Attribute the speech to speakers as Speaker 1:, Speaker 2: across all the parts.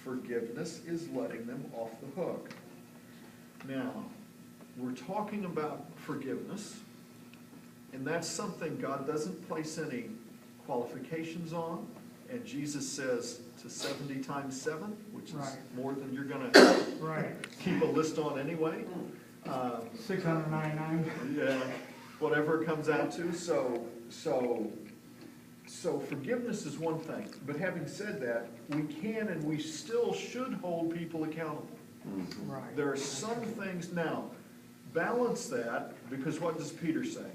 Speaker 1: forgiveness is letting them off the hook. Now, we're talking about forgiveness, and that's something God doesn't place any qualifications on, and Jesus says to 70 times 7, which is more than you're going to keep a list on anyway.
Speaker 2: 699.
Speaker 1: Yeah, whatever it comes out to. So forgiveness is one thing, but having said that, we can and we still should hold people accountable.
Speaker 2: Right.
Speaker 1: There are some things now. Balance that, because what does Peter say?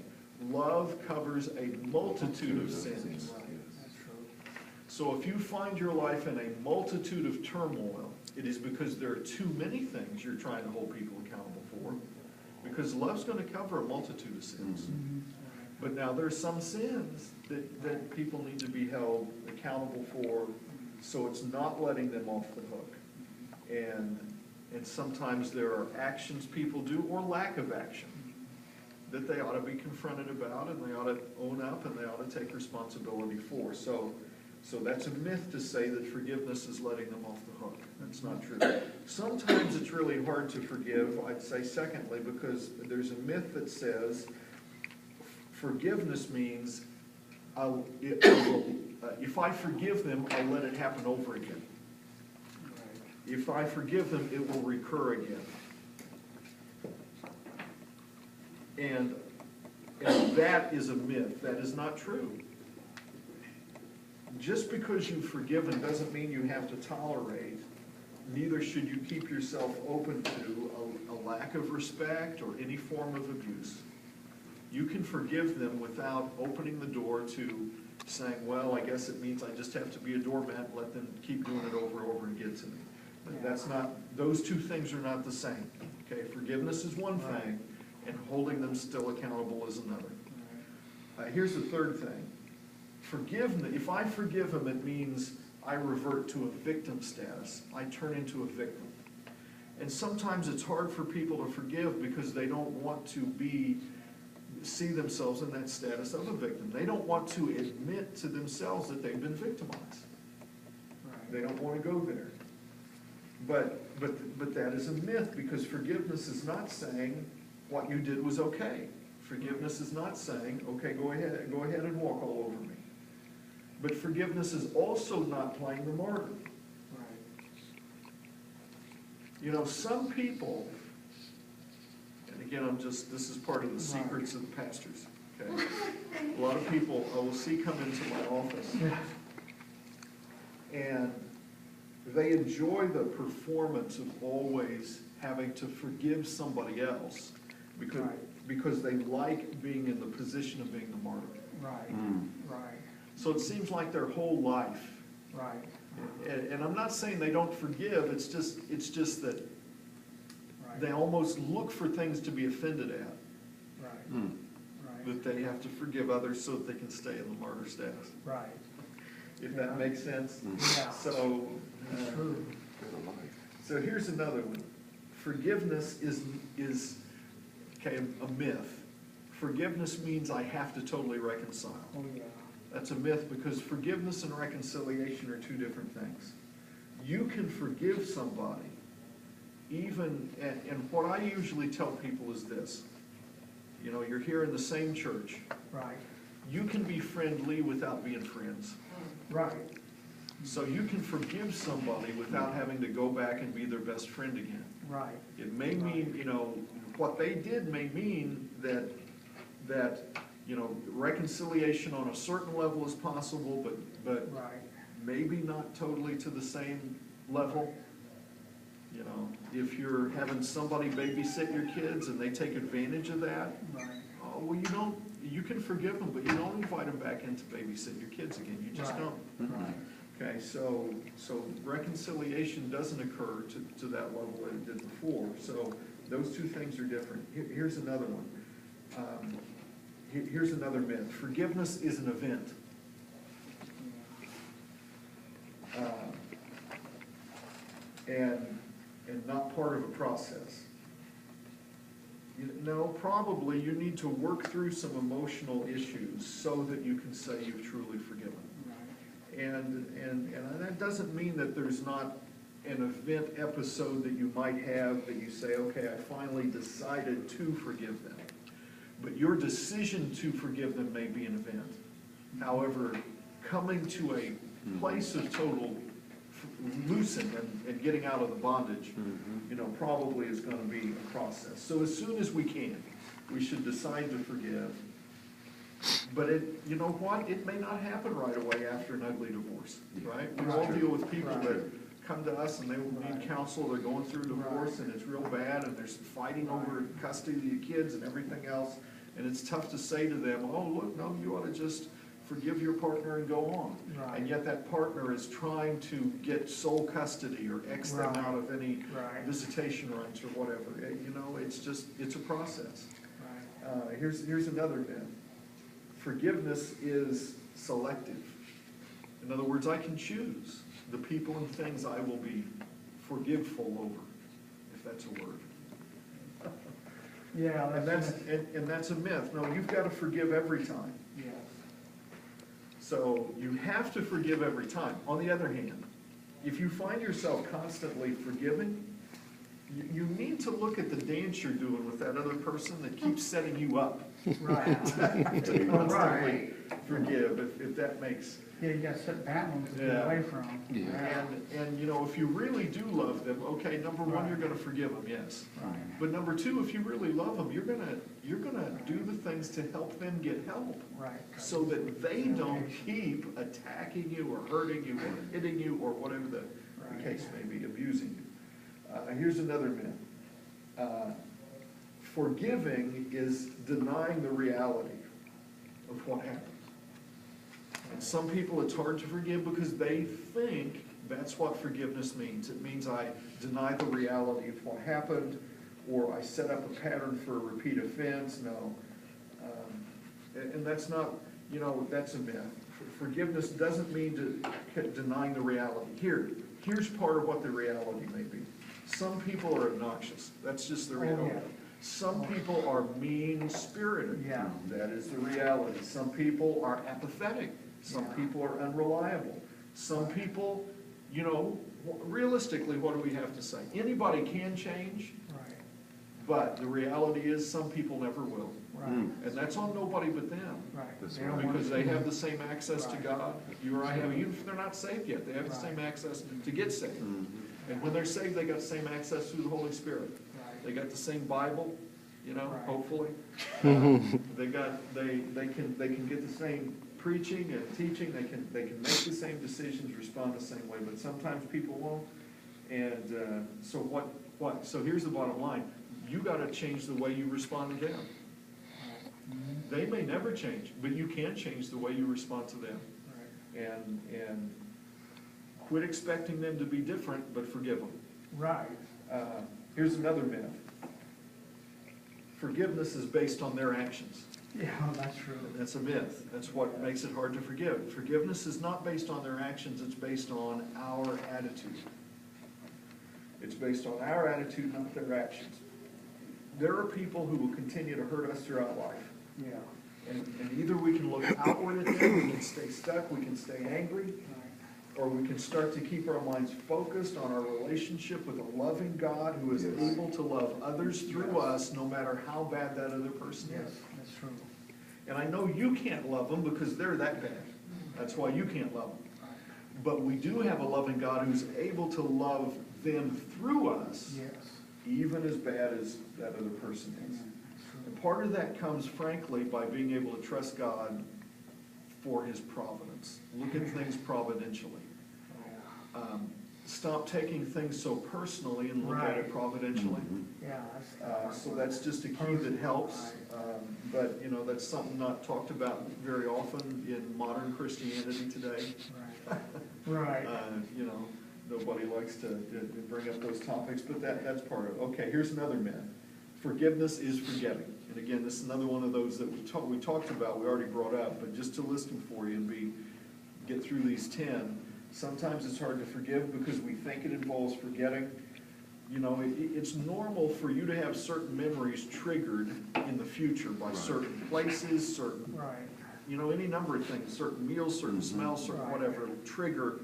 Speaker 1: Love covers a multitude of sins.
Speaker 2: That's true.
Speaker 1: So if you find your life in a multitude of turmoil, it is because there are too many things you're trying to hold people accountable for, because love's going to cover a multitude of sins. But now there are some sins that people need to be held accountable for, so it's not letting them off the hook. And sometimes there are actions people do, or lack of action, that they ought to be confronted about, and they ought to own up, and they ought to take responsibility for. So that's a myth to say that forgiveness is letting them off the hook. That's not true. Sometimes it's really hard to forgive, I'd say secondly, because there's a myth that says forgiveness means if I forgive them, I'll let it happen over again. If I forgive them, it will recur again. And that is a myth. That is not true. Just because you've forgiven doesn't mean you have to tolerate. Neither should you keep yourself open to a lack of respect or any form of abuse. You can forgive them without opening the door to saying, well, I guess it means I just have to be a doormat and let them keep doing it over and over again to me. That's not, those two things are not the same. Okay, forgiveness is one thing, and holding them still accountable is another. Here's the third thing. Forgiveness, if I forgive them, it means I revert to a victim status. I turn into a victim. And sometimes it's hard for people to forgive because they don't want to see themselves in that status of a victim. They don't want to admit to themselves that they've been victimized. They don't want to go there. But that is a myth, because forgiveness is not saying what you did was okay. Forgiveness is not saying, okay, go ahead and walk all over me. But forgiveness is also not playing the martyr. You know, some people, and again, this is part of the secrets of the pastors, okay? A lot of people I will see come into my office, and they enjoy the performance of always having to forgive somebody else because they like being in the position of being the martyr.
Speaker 2: Right.
Speaker 1: So it seems like their whole life.
Speaker 2: Right.
Speaker 1: And I'm not saying they don't forgive. It's just that they almost look for things to be offended at.
Speaker 2: Right.
Speaker 1: That they have to forgive others so that they can stay in the martyr status.
Speaker 2: Right.
Speaker 1: If that makes sense.
Speaker 2: Yeah.
Speaker 1: So,
Speaker 2: True.
Speaker 1: So here's another one. Forgiveness is a myth. Forgiveness means I have to totally reconcile.
Speaker 2: Oh yeah.
Speaker 1: That's a myth, because forgiveness and reconciliation are two different things. You can forgive somebody, and what I usually tell people is this. You know, you're here in the same church.
Speaker 2: Right.
Speaker 1: You can be friendly without being friends.
Speaker 2: Right.
Speaker 1: So you can forgive somebody without having to go back and be their best friend again.
Speaker 2: Right.
Speaker 1: It may mean, you know, what they did may mean that you know, reconciliation on a certain level is possible, but maybe not totally to the same level. You know, if you're having somebody babysit your kids and they take advantage of that, well, you can forgive them, but you don't invite them back in to babysit your kids again. You just don't. Okay, so reconciliation doesn't occur to that level that it did before. So those two things are different. Here's another one. Here's another myth. Forgiveness is an event. And not part of a process. No, probably you need to work through some emotional issues so that you can say you've truly forgiven. And that doesn't mean that there's not an event episode that you might have that you say, okay, I finally decided to forgive them. But your decision to forgive them may be an event. However, coming to a place of total loosen and getting out of the bondage, you know, probably is going to be a process. So as soon as we can, we should decide to forgive. But you know what? It may not happen right away after an ugly divorce, right? We all deal with people that come to us and they need counsel. They're going through a divorce and it's real bad and there's fighting over custody of kids and everything else. And it's tough to say to them, oh, look, no, you ought to just forgive your partner and go on.
Speaker 2: Right.
Speaker 1: And yet that partner is trying to get sole custody or X them out of any visitation rights or whatever. You know, it's a process.
Speaker 2: Right.
Speaker 1: Here's another myth. Forgiveness is selective. In other words, I can choose the people and things I will be forgiveful over, if that's a word.
Speaker 2: Yeah,
Speaker 1: And that's a myth. No, you've got to forgive every time.
Speaker 2: yes.
Speaker 1: So you have to forgive every time. On the other hand, if you find yourself constantly forgiving, you need to look at the dance you're doing with that other person that keeps setting you up
Speaker 2: Right.
Speaker 1: to constantly forgive, if that makes.
Speaker 2: Yeah, you gotta set boundaries to get
Speaker 1: Yeah.
Speaker 2: away from.
Speaker 3: Yeah.
Speaker 1: And you know, if you really do love them, okay, number one,
Speaker 2: Right.
Speaker 1: you're gonna forgive them, yes.
Speaker 2: Right.
Speaker 1: But number two, if you really love them, you're gonna do the things to help them get help.
Speaker 2: Right.
Speaker 1: So that they don't keep attacking you or hurting you or hitting you or whatever the
Speaker 2: Right.
Speaker 1: case may be, abusing you. Here's another myth. Forgiving is denying the reality of what happened. And some people, it's hard to forgive because they think that's what forgiveness means. It means I deny the reality of what happened, or I set up a pattern for a repeat offense. No. And that's not, you know, that's a myth. Forgiveness doesn't mean denying the reality. Here's part of what the reality may be. Some people are obnoxious. That's just the reality.
Speaker 2: yeah.
Speaker 1: Some people are mean-spirited.
Speaker 2: Yeah.
Speaker 1: That is the reality. Some people are apathetic. Some
Speaker 2: Yeah.
Speaker 1: people are unreliable. Some people, you know, realistically, what do we have to say? Anybody can change,
Speaker 2: Right.
Speaker 1: but the reality is some people never will.
Speaker 2: Right.
Speaker 1: And that's on nobody but them.
Speaker 2: Right.
Speaker 3: That's
Speaker 2: They don't
Speaker 3: right.
Speaker 2: want
Speaker 1: Because
Speaker 2: to
Speaker 1: they
Speaker 2: see-
Speaker 1: have the same access to
Speaker 2: Right.
Speaker 1: God you or I have, even if they're not saved yet, they have the
Speaker 2: Right.
Speaker 1: same access to get saved. And when they're saved, they got the same access through the Holy Spirit.
Speaker 2: Right.
Speaker 1: They got the same Bible, you know,
Speaker 2: Right.
Speaker 1: hopefully. They can get the same preaching and teaching, they can make the same decisions, respond the same way, but sometimes people won't. And so what? So here's the bottom line. You gotta change the way you respond to them. They may never change, but you can change the way you respond to them.
Speaker 2: Right.
Speaker 1: And quit expecting them to be different, but forgive them.
Speaker 2: Right.
Speaker 1: Here's another myth. Forgiveness is based on their actions.
Speaker 2: Yeah, that's true.
Speaker 1: That's a myth. That's what makes it hard to forgive. Forgiveness is not based on their actions, it's based on our attitude. It's based on our attitude, not their actions. There are people who will continue to hurt us throughout life.
Speaker 2: Yeah.
Speaker 1: And either we can look outward at them, we can stay stuck, we can stay angry,
Speaker 2: Right.
Speaker 1: or we can start to keep our minds focused on our relationship with a loving God who is
Speaker 3: Yes.
Speaker 1: able to love others through us, no matter how bad that other person
Speaker 2: Yes,
Speaker 1: is.
Speaker 2: that's true.
Speaker 1: And I know you can't love them because they're that bad. That's why you can't love them.
Speaker 2: Right.
Speaker 1: But we do have a loving God who's able to love them through us,
Speaker 2: Yes.
Speaker 1: even as bad as that other person is.
Speaker 2: Amen. That's true.
Speaker 1: And part of that comes, frankly, by being able to trust God for his providence. Look at things providentially.
Speaker 2: Yeah.
Speaker 1: Stop taking things so personally and look at it
Speaker 2: Right.
Speaker 1: providentially.
Speaker 2: Yeah, that's.
Speaker 1: So that's just a key that helps. But, you know, that's something not talked about very often in modern Christianity today.
Speaker 2: Right. Right.
Speaker 1: You know, nobody likes to bring up those topics, but that's part of it. Okay, here's another myth. Forgiveness is forgetting. And again, this is another one of those that we talked about, we already brought up, but just to list them for you and get through these 10. Sometimes it's hard to forgive because we think it involves forgetting. You know, it's normal for you to have certain memories triggered in the future by certain places, certain,
Speaker 2: Right.
Speaker 1: you know, any number of things, certain meals, certain smells, certain
Speaker 2: Right.
Speaker 1: whatever, trigger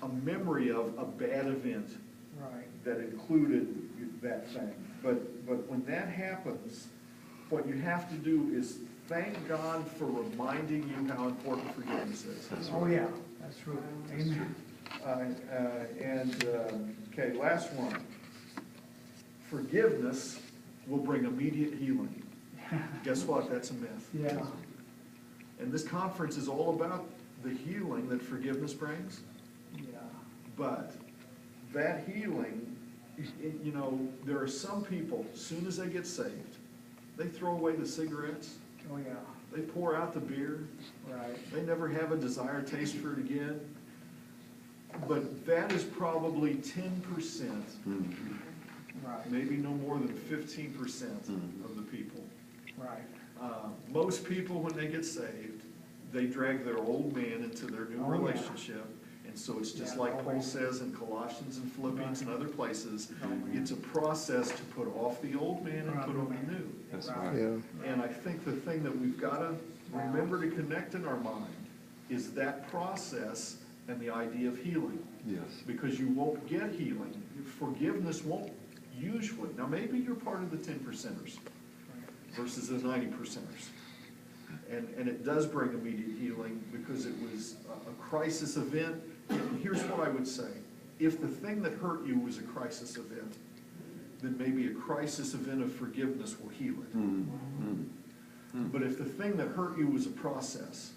Speaker 1: a memory of a bad event
Speaker 2: Right.
Speaker 1: that included that thing. But when that happens, what you have to do is thank God for reminding you how important forgiveness is.
Speaker 2: Oh, yeah, that's true. Amen.
Speaker 1: Okay, last one. Forgiveness will bring immediate healing. Guess what? That's a myth.
Speaker 2: Yeah,
Speaker 1: And this conference is all about the healing that forgiveness brings.
Speaker 2: yeah,
Speaker 1: But that healing, you know, there are some people, as soon as they get saved, they throw away the cigarettes,
Speaker 2: oh, yeah,
Speaker 1: they pour out the beer,
Speaker 2: right,
Speaker 1: they never have a desired taste for it again. But that is probably 10%,
Speaker 2: right,
Speaker 1: maybe no more than 15% of the people.
Speaker 2: right,
Speaker 1: Most people, when they get saved, they drag their old man into their new
Speaker 2: Oh, yeah.
Speaker 1: relationship. And so it's just
Speaker 2: Yeah,
Speaker 1: like Paul
Speaker 2: always.
Speaker 1: says in Colossians and Philippians and other places,
Speaker 2: Right.
Speaker 1: it's a process to put off the old man and put on the new.
Speaker 3: That's
Speaker 2: Right.
Speaker 3: right.
Speaker 4: Yeah.
Speaker 1: And I think the thing that we've got to remember to connect in our mind is that process and the idea of healing.
Speaker 3: Yes.
Speaker 1: Because you won't get healing. Forgiveness won't usually. Now, maybe you're part of the 10%ers versus the 90%ers. And it does bring immediate healing because it was a crisis event. And here's what I would say. If the thing that hurt you was a crisis event, then maybe a crisis event of forgiveness will heal it. But if the thing that hurt you was a process,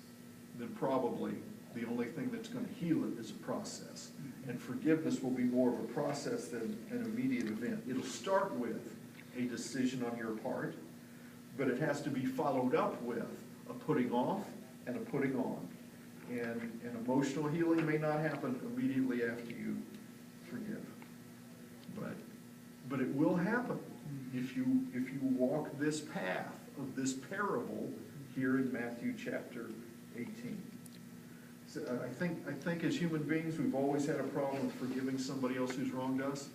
Speaker 1: then probably the only thing that's going to heal it is a process. And forgiveness will be more of a process than an immediate event. It'll start with a decision on your part, but it has to be followed up with a putting off and a putting on. And emotional healing may not happen immediately after you forgive. But it will happen if you walk this path of this parable here in Matthew chapter 18. So I think as human beings, we've always had a problem with forgiving somebody else who's wronged us.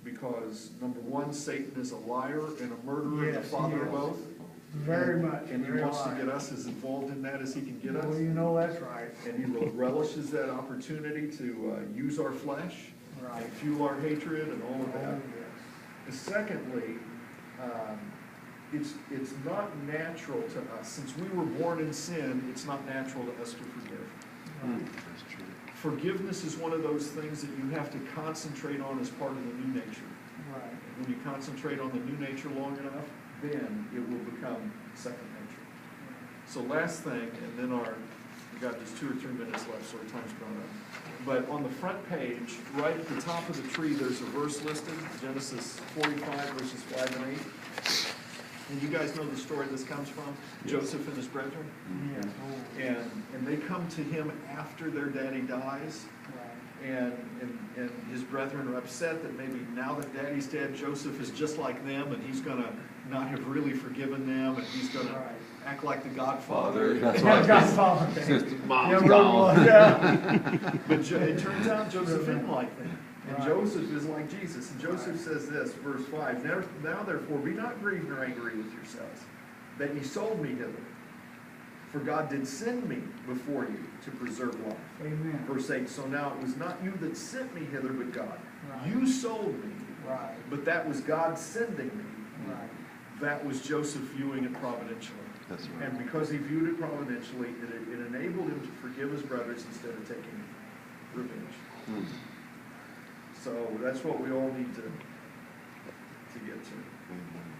Speaker 1: Because number one, Satan is a liar and a murderer and the
Speaker 2: Yes,
Speaker 1: father
Speaker 2: he
Speaker 1: of
Speaker 2: is.
Speaker 1: both.
Speaker 2: very much.
Speaker 1: And he
Speaker 2: very
Speaker 1: wants to
Speaker 2: alive.
Speaker 1: get us as involved in that as he can get us.
Speaker 2: Well, you know that's right.
Speaker 1: And he relishes that opportunity to use our flesh
Speaker 2: Right.
Speaker 1: and fuel our hatred and all of
Speaker 2: Oh,
Speaker 1: that.
Speaker 2: yes.
Speaker 1: Secondly, it's not natural to us. Since we were born in sin, it's not natural to us to forgive.
Speaker 3: That's true.
Speaker 1: Forgiveness is one of those things that you have to concentrate on as part of the new nature.
Speaker 2: Right.
Speaker 1: And when you concentrate on the new nature long enough, then it will become second nature. So last thing, and then we got just 2 or 3 minutes left, so our time's about up. But on the front page, right at the top of the tree, there's a verse listed, Genesis 45, verses 5 and 8. And you guys know the story this comes from? Joseph and his brethren.
Speaker 2: Yes. Oh,
Speaker 1: And they come to him after their daddy dies.
Speaker 2: right.
Speaker 1: And his brethren are upset that maybe now that daddy's dead, Joseph is just like them, and he's gonna not have really forgiven them, and he's gonna
Speaker 2: Right.
Speaker 1: act like the Godfather.
Speaker 3: That's
Speaker 2: Yeah,
Speaker 3: right.
Speaker 2: Godfather.
Speaker 3: Sister,
Speaker 2: Yeah,
Speaker 3: mom's
Speaker 2: right,
Speaker 3: gone.
Speaker 2: yeah.
Speaker 1: But it turns out Joseph isn't like them. And
Speaker 2: Right.
Speaker 1: Joseph is like Jesus. And Joseph says this, verse 5, Now therefore be not grieved nor angry with yourselves, that ye sold me hither. For God did send me before you to preserve life.
Speaker 2: Amen.
Speaker 1: Verse 8, so now it was not you that sent me hither, but God.
Speaker 2: Right.
Speaker 1: You sold me,
Speaker 2: Right.
Speaker 1: but that was God sending me.
Speaker 2: Right.
Speaker 1: That was Joseph viewing it providentially.
Speaker 3: That's right.
Speaker 1: And because he viewed it providentially, it enabled him to forgive his brothers instead of taking revenge.
Speaker 3: Mm.
Speaker 1: So that's what we all need to get to.
Speaker 3: Amen.